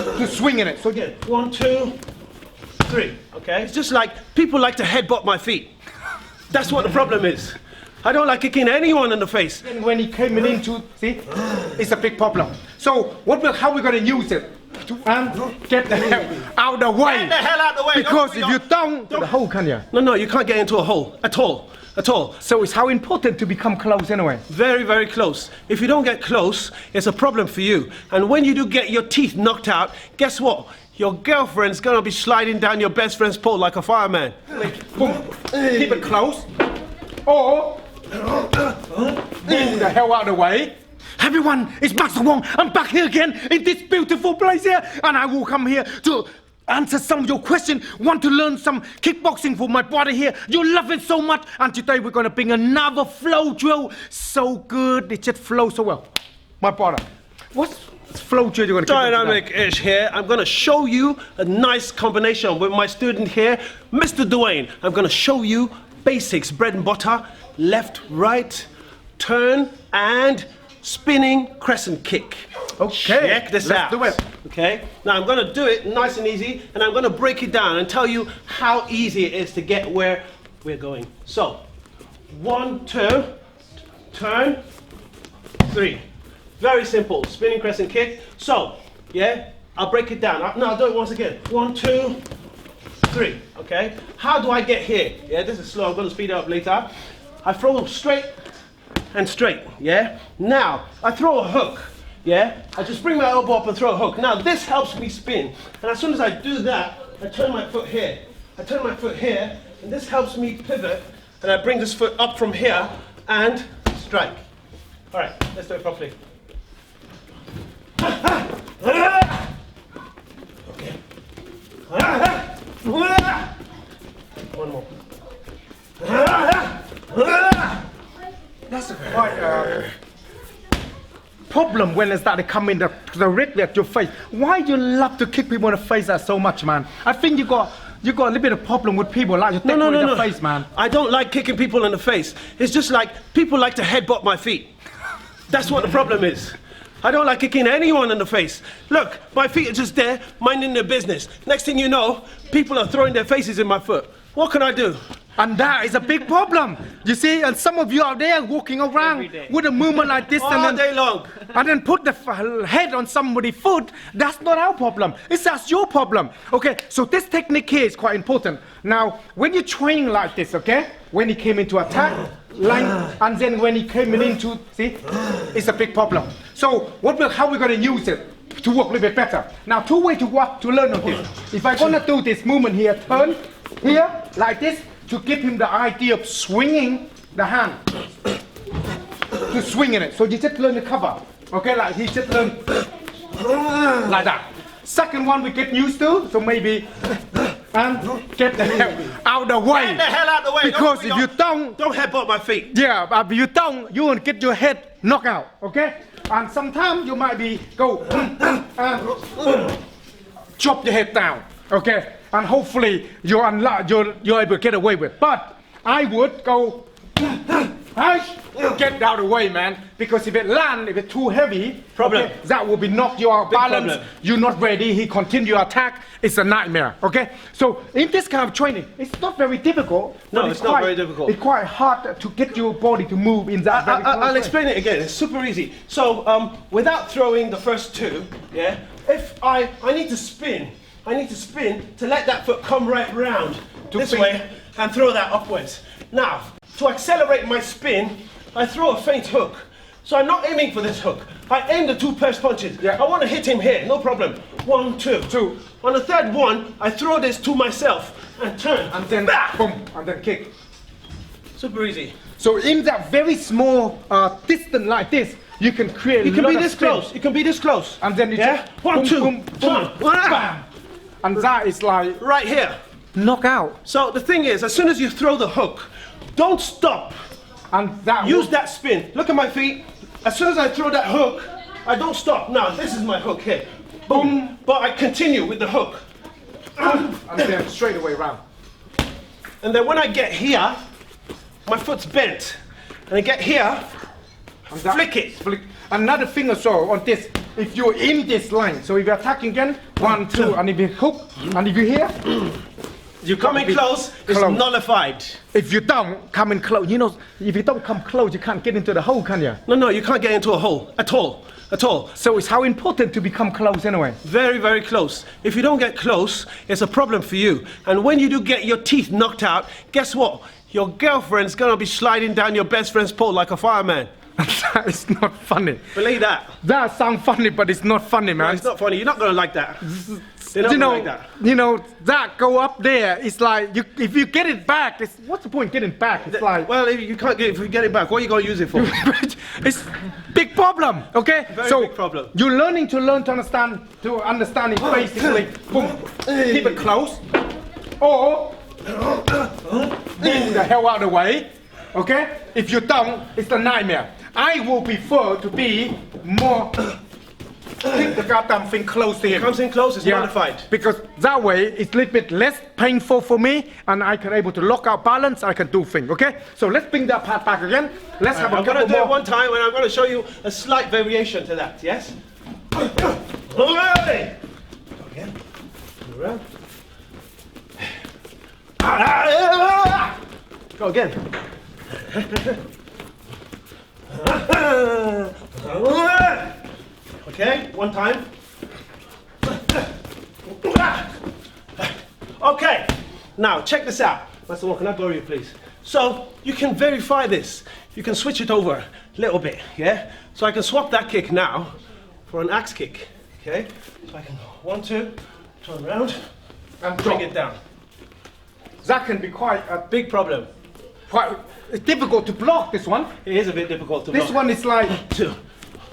to swinging it. So Again, 1, 2, 3. Okay? It's just like people like to headbutt my feet. That's what the problem is. I don't like kicking anyone in the face. And when he came into, see, it's a big problem. So how are we going to use it? Get the hell out of the way. Get the hell out of the way. Because if you don't, the hole can you? No, you can't get into a hole at all. At all. So it's how important to become close anyway. Very, very close. If you don't get close, it's a problem for you. And when you do get your teeth knocked out, guess what? Your girlfriend's gonna be sliding down your best friend's pole like a fireman. Boom. Keep it close. Or move the hell out of the way. Everyone, it's Master Wong. I'm back here again in this beautiful place here, and I will come here to answer some of your questions. Want to learn some kickboxing for my brother here. You love it so much, and today we're going to bring another flow drill. So good, it just flows so well. My brother, what's flow drill you're going to Dynamic-ish here. I'm going to show you a nice combination with my student here, Mr. Dwayne. I'm going to show you basics, bread and butter, left, right, turn, and spinning crescent kick. Okay, check this out. Let's do it. Okay, now I'm going to do it nice and easy, and I'm going to break it down and tell you how easy it is to get where we're going. So, 1, 2, turn, 3. Very simple, spinning crescent kick. So, yeah, I'll break it down. No, I'll do it once again. 1, 2, 3. Okay, how do I get here? Yeah, this is slow. I'm going to speed it up later. I throw straight and straight. Yeah. Now I throw a hook. Yeah, I just bring my elbow up and throw a hook. Now this helps me spin, and as soon as I do that, I turn my foot here. I turn my foot here, and this helps me pivot, and I bring this foot up from here and strike. All right, let's do it properly. Okay. One more. That's quite problem when it started coming directly at your face. Why do you love to kick people in the face that so much, man? I think you got a little bit of problem with people like to take you in the face, man. I don't like kicking people in the face. It's just like people like to headbutt my feet. That's what the problem is. I don't like kicking anyone in the face. Look, my feet are just there, minding their business. Next thing you know, people are throwing their faces in my foot. What can I do? And that is a big problem. You see, and some of you out there walking around with a movement like this all day long. And then put the head on somebody's foot. That's not our problem. That's your problem. Okay, so this technique here is quite important. Now, when you're training like this, okay, when he came into attack, line, and then when he came into, see, it's a big problem. So, how are we going to use it to work a little bit better? Now, 2 ways to learn on this. If I'm going to do this movement here, turn here, like this, to give him the idea of swinging the hand, to swinging it. So you just learn the cover, okay? Like he just learn like that. Second one we get used to, so maybe and get the hell out of the way. Get the hell out of the way. Because if you don't headbutt my feet. Yeah, but if you don't, you will get your head knocked out, okay? And sometimes you might be drop your head down, okay? And hopefully you're able to get away with. But I would go get out of the way, man. Because if it's too heavy, okay, that will be knock you out of balance. Problem. You're not ready. He continue attack. It's a nightmare. Okay. So in this kind of training, it's not very difficult. No, it's not very difficult. It's quite hard to get your body to move in that. I'll explain it again. It's super easy. So without throwing the first 2, yeah. If I need to spin. I need to spin to let that foot come right round this way and throw that upwards. Now, to accelerate my spin, I throw a feint hook. So I'm not aiming for this hook. I aim the 2 first punches. Yeah. I want to hit him here, no problem. 1, 2. 2. On the third one, I throw this to myself and turn. And then boom, and then kick. Super easy. So in that very small distance like this, you can create. You can be this close. You can be this close. And then you just 1, 2, boom, bam. And that is like right here. Knock out. So the thing is, as soon as you throw the hook, don't stop. And that use that spin. Look at my feet. As soon as I throw that hook, I don't stop. Now this is my hook here. Boom. But I continue with the hook. And then straight away round. And then when I get here, my foot's bent. And I get here, flick it. Another thing as well on this, if you're in this line. So if you're attacking again, 1, 2, and if you hook, and if you're here, You come in close, it's close. nullified. if you don't come in close, you know, if you don't come close, you can't get into the hole, can you? No, you can't get into a hole at all. At all. So it's how important to become close anyway. Very, very close. If you don't get close, it's a problem for you. And when you do get your teeth knocked out, guess what? Your girlfriend's gonna be sliding down your best friend's pole like a fireman. That is not funny. Believe that. That sounds funny, but it's not funny, man. It's not funny. You're not gonna like that. They're not you gonna know, like that. you know, that go up there. It's like if you get it back, what's the point getting back? It's like Well, if you get it back, what are you gonna use it for? it's big problem. Okay, Very so big problem. you're learning to understand it basically. Boom, keep it close, or move the hell out of the way. Okay, if you don't, it's a nightmare. I will prefer to be more. Keep the goddamn thing close to him. Comes in close, it's nullified. Because that way it's a little bit less painful for me, and I can able to lock out balance. I can do things. Okay, so let's bring that part back again. Let's have a I'm couple gonna do more. it one time, and I'm gonna show you a slight variation to that. Yes. Alright. Again. Around. Go again. Okay, one time. Okay, now check this out. Master Wong, can I borrow you, please? So you can verify this. You can switch it over a little bit, yeah? So I can swap that kick now for an axe kick, okay? So I can go 1, 2, turn around, and bring it down. That can be quite a Big problem. It's difficult to block this one. It is a bit difficult to This block. one is like, Two.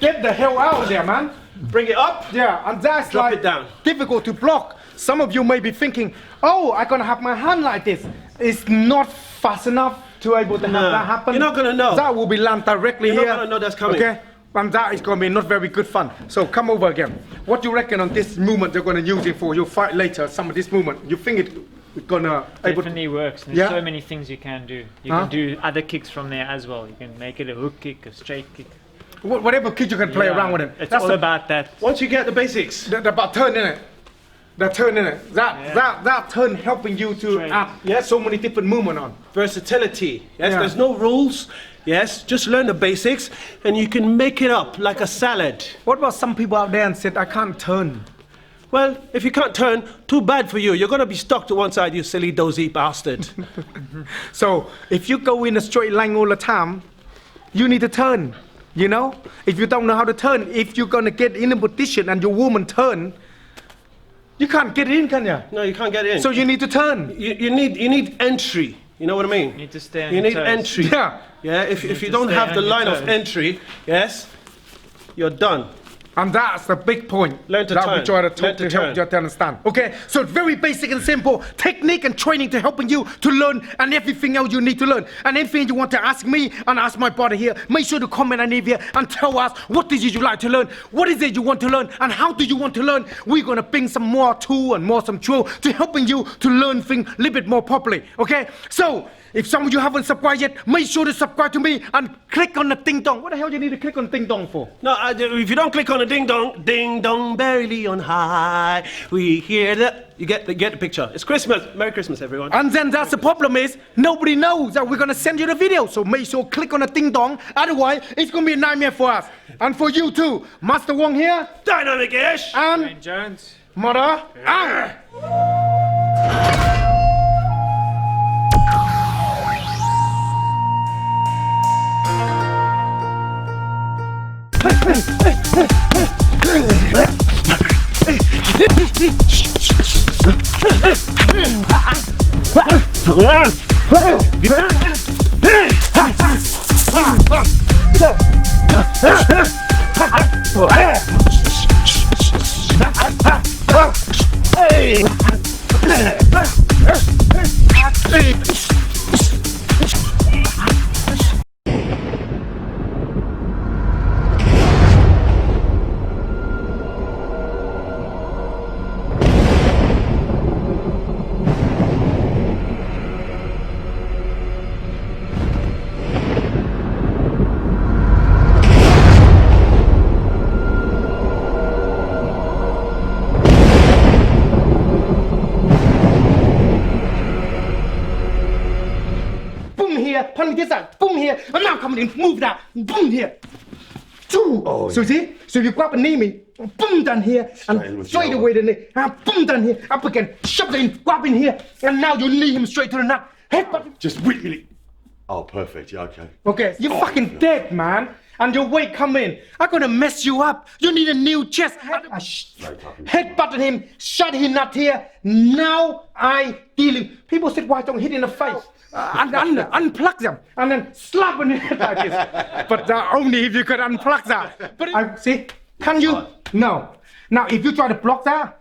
get the hell out of there, man. Bring it up. Yeah, and that's Drop like it down. difficult to block. Some of you may be thinking, oh, I'm gonna have my hand like this. It's not fast enough to able to have that happen. You're not gonna know. That will be land directly You're not here. gonna know that's coming. Okay? And that is gonna be not very good fun. So come over again. What do you reckon on this movement they're gonna use it for? You'll fight later, some of this movement. You think it's gonna able to, Definitely works. There's Yeah? so many things you can do. You Huh? can do other kicks from there as well. You can make it a hook kick, a straight kick. whatever kid you can play Yeah, around with it. It's That's all the- about that. Once you get the basics. the about turn in it. The turn in it. That turn helping you to Straight. add so many different movement on. Versatility. Yes, Yeah. there's no rules. Yes, just learn the basics and you can make it up like a salad. What about some people out there and said, I can't turn? Well, if you can't turn, too bad for you. You're gonna be stuck to one side, you silly dozy bastard. So if you go in a straight line all the time, you need to turn. You know? If you don't know how to turn, if you're gonna get in a position and your woman turn, you can't get in, can you? No, you can't get in. So you need to turn. you need entry. You know what I mean? You need to stay on You your need toes. entry. Yeah. Yeah, if you to don't stay have on the your line of toes. entry, yes, you're done. And that's the big point Learn to that we turn. try to Learn talk to to help turn. you to understand. Okay, so it's very basic and simple technique and training to helping you to learn and everything else you need to learn. And anything you want to ask me and ask my brother here, make sure to comment underneath here and tell us what is it you like to learn, what is it you want to learn, and how do you want to learn. We're gonna bring some more tool and more some drill to helping you to learn things a little bit more properly. Okay, so if some of you haven't subscribed yet, make sure to subscribe to me and click on the ding dong. What the hell do you need to click on ding dong for? No, if you don't click on the ding dong, barely on high, we hear that. You get the picture. It's Christmas. Merry Christmas, everyone. And then that's the problem is nobody knows that we're gonna send you the video. So make sure click on the ding dong. Otherwise, it's gonna be a nightmare for us and for you too. Master Wong here Dynamic-ish. and Dwayne Jones. Mother. Ah. punch this side, boom here, and now coming in, move that, boom here. Two. Oh, So you see? So you grab a knee me, boom down here, in and with straight the away the knee, and boom down here, up again, shove it in, grab in here, and now you knee him straight to the nut. Headbutt. Just really. Oh, perfect. Yeah, okay. Okay, you're fucking dead, man. And your weight come in. I'm gonna mess you up. You need a new chest. Headbutted him, shut his nut here. Now I dealing. People said, why don't hit in the face? Unplug them and then slap on it like this. But only if you could unplug that. But see, can you? No. Now if you try to block that.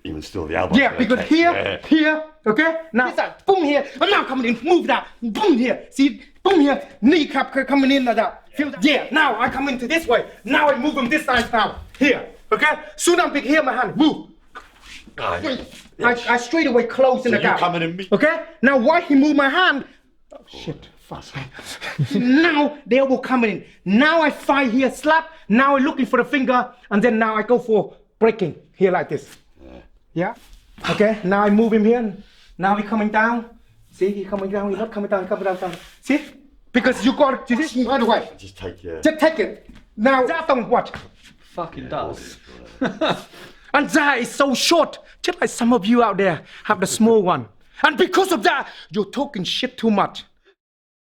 Even still, the elbow. Yeah, because here, okay? Now, boom here, and now coming in, move that, boom here. See, boom here, kneecap coming in like that. Feel that? Yeah, now I come into this way. Now I move him this side now. Here, okay? Soon I'm big here, my hand, move. I straight away close in the gap. Coming in me. Okay? Now why he move my hand? Oh, shit, fuck. Now the elbow coming in. Now I fight here, slap. Now I'm looking for the finger, and then now I go for breaking here like this. Yeah. Okay. Now I move him here. And now he coming down. See, he coming down. He's not coming down. He's coming down. See? Because you got to see right away. Just take it. Just take it. Now that don't what? Fucking does. And that is so short. Just like some of you out there have the small one. And because of that, you're talking shit too much.